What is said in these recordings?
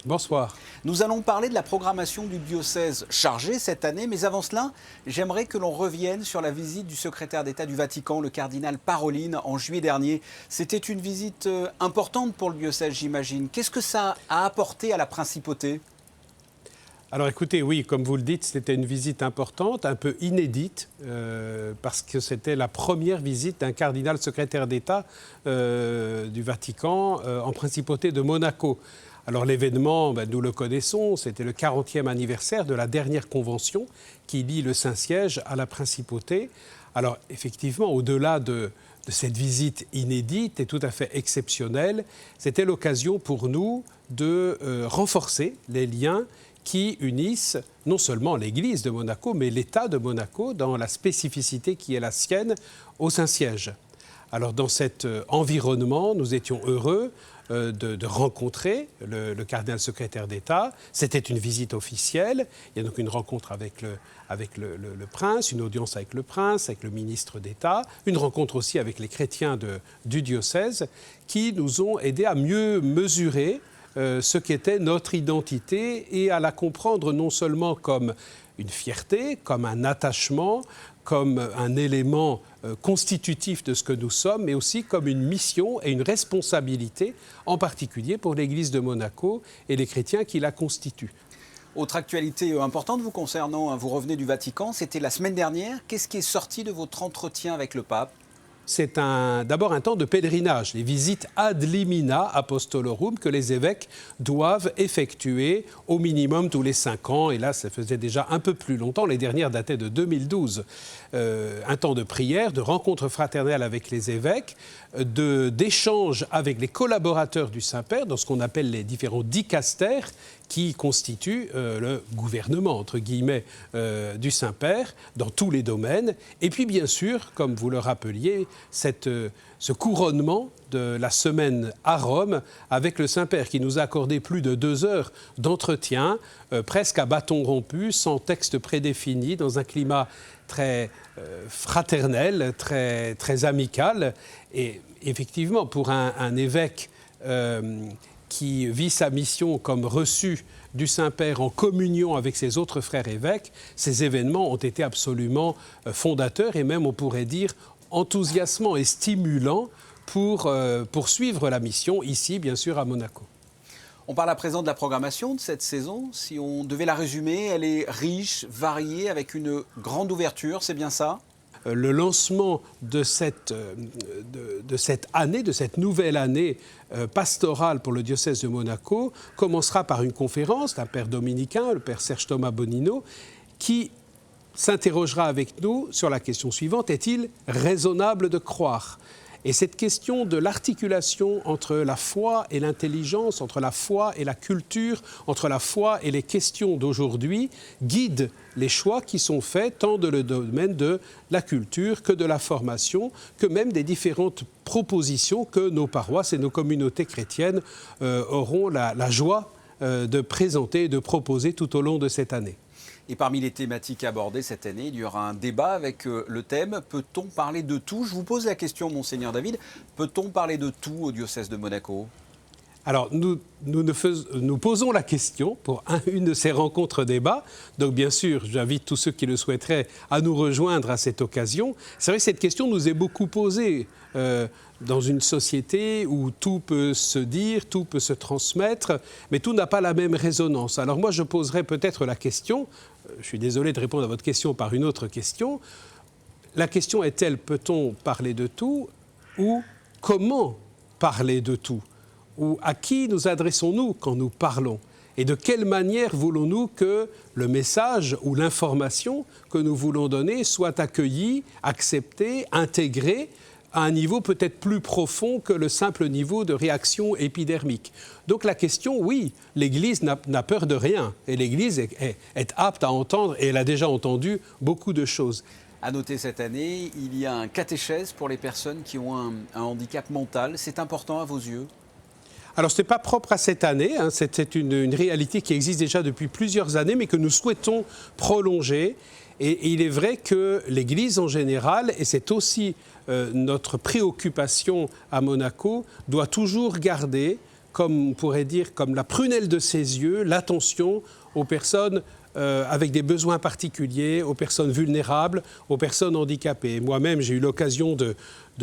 Bonsoir. Nous allons parler de la programmation du diocèse chargé cette année, mais avant cela, j'aimerais que l'on revienne sur la visite du secrétaire d'État du Vatican, le cardinal Parolin, en juillet dernier. C'était une visite importante pour le diocèse, j'imagine. Qu'est-ce que ça a apporté à la principauté ? Alors écoutez, oui, comme vous le dites, c'était une visite importante, un peu inédite, parce que c'était la première visite d'un cardinal secrétaire d'État du Vatican en principauté de Monaco. Alors l'événement, nous le connaissons, c'était le 40e anniversaire de la dernière convention qui lie le Saint-Siège à la principauté. Alors effectivement, au-delà de cette visite inédite et tout à fait exceptionnelle, c'était l'occasion pour nous de renforcer les liens qui unissent non seulement l'Église de Monaco, mais l'État de Monaco dans la spécificité qui est la sienne au Saint-Siège. Alors dans cet environnement, nous étions heureux de rencontrer le cardinal secrétaire d'État. C'était une visite officielle. Il y a donc une rencontre avec le prince, une audience avec le prince, avec le ministre d'État, une rencontre aussi avec les chrétiens du diocèse qui nous ont aidés à mieux mesurer ce qu'était notre identité et à la comprendre non seulement comme une fierté, comme un attachement, comme un élément constitutif de ce que nous sommes, mais aussi comme une mission et une responsabilité, en particulier pour l'Église de Monaco et les chrétiens qui la constituent. Autre actualité importante vous concernant, vous revenez du Vatican, c'était la semaine dernière. Qu'est-ce qui est sorti de votre entretien avec le pape ? C'est d'abord un temps de pèlerinage, les visites ad limina apostolorum que les évêques doivent effectuer au minimum tous les 5 ans. Et là, ça faisait déjà un peu plus longtemps, les dernières dataient de 2012. Un temps de prière, de rencontre fraternelle avec les évêques, d'échange avec les collaborateurs du Saint-Père dans ce qu'on appelle les différents dicastères qui constituent le gouvernement, entre guillemets, du Saint-Père dans tous les domaines. Et puis, bien sûr, comme vous le rappeliez, ce couronnement de la semaine à Rome avec le Saint-Père qui nous a accordé plus de 2 heures d'entretien, presque à bâton rompu, sans texte prédéfini, dans un climat très fraternel, très, très amical. Et effectivement, pour un évêque qui vit sa mission comme reçu du Saint-Père en communion avec ses autres frères évêques, ces événements ont été absolument fondateurs et même, on pourrait dire, enthousiasmants et stimulants pour poursuivre la mission, ici, bien sûr, à Monaco. On parle à présent de la programmation de cette saison. Si on devait la résumer, elle est riche, variée, avec une grande ouverture, c'est bien ça ? Le lancement de cette année, de cette nouvelle année pastorale pour le diocèse de Monaco, commencera par une conférence d'un père dominicain, le père Serge Thomas Bonino, qui s'interrogera avec nous sur la question suivante: est-il raisonnable de croire ? Et cette question de l'articulation entre la foi et l'intelligence, entre la foi et la culture, entre la foi et les questions d'aujourd'hui, guide les choix qui sont faits tant dans le domaine de la culture que de la formation, que même des différentes propositions que nos paroisses et nos communautés chrétiennes auront la joie de présenter et de proposer tout au long de cette année. Et parmi les thématiques abordées cette année, il y aura un débat avec le thème « Peut-on parler de tout ?» Je vous pose la question, Monseigneur David, peut-on parler de tout au diocèse de Monaco ? Alors, nous posons la question pour une de ces rencontres débats. Donc, bien sûr, j'invite tous ceux qui le souhaiteraient à nous rejoindre à cette occasion. C'est vrai que cette question nous est beaucoup posée dans une société où tout peut se dire, tout peut se transmettre, mais tout n'a pas la même résonance. Alors moi, je poserais peut-être la question, je suis désolé de répondre à votre question par une autre question. La question est-elle, peut-on parler de tout ou comment parler de tout ? Ou à qui nous adressons-nous quand nous parlons ? Et de quelle manière voulons-nous que le message ou l'information que nous voulons donner soit accueilli, accepté, intégré à un niveau peut-être plus profond que le simple niveau de réaction épidermique. Donc la question, oui, l'Église n'a peur de rien. Et l'Église est apte à entendre, et elle a déjà entendu beaucoup de choses. À noter cette année, il y a un catéchèse pour les personnes qui ont un handicap mental. C'est important à vos yeux ? Alors, ce n'est pas propre à cette année, hein. C'est une réalité qui existe déjà depuis plusieurs années, mais que nous souhaitons prolonger. Et il est vrai que l'Église en général, et c'est aussi notre préoccupation à Monaco, doit toujours garder comme on pourrait dire, comme la prunelle de ses yeux, l'attention aux personnes avec des besoins particuliers, aux personnes vulnérables, aux personnes handicapées. Moi-même, j'ai eu l'occasion de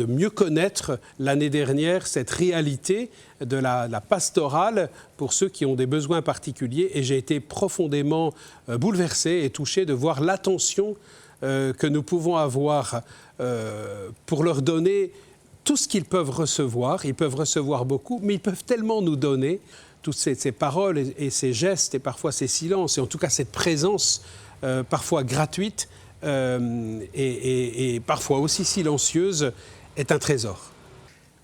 mieux connaître l'année dernière cette réalité de la pastorale pour ceux qui ont des besoins particuliers, et j'ai été profondément bouleversé et touché de voir l'attention que nous pouvons avoir pour leur donner tout ce qu'ils peuvent recevoir. Ils peuvent recevoir beaucoup, mais ils peuvent tellement nous donner toutes ces paroles et ces gestes et parfois ces silences, et en tout cas cette présence parfois gratuite et parfois aussi silencieuse est un trésor.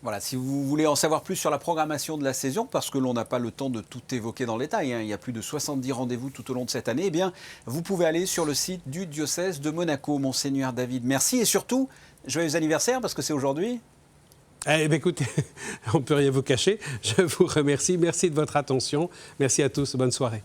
Voilà, si vous voulez en savoir plus sur la programmation de la saison, parce que l'on n'a pas le temps de tout évoquer dans le détail, il y a plus de 70 rendez-vous tout au long de cette année, eh bien, vous pouvez aller sur le site du diocèse de Monaco. Monseigneur David, merci, et surtout, joyeux anniversaire, parce que c'est aujourd'hui. Eh bien, écoutez, on ne peut rien vous cacher. Je vous remercie. Merci de votre attention. Merci à tous. Bonne soirée.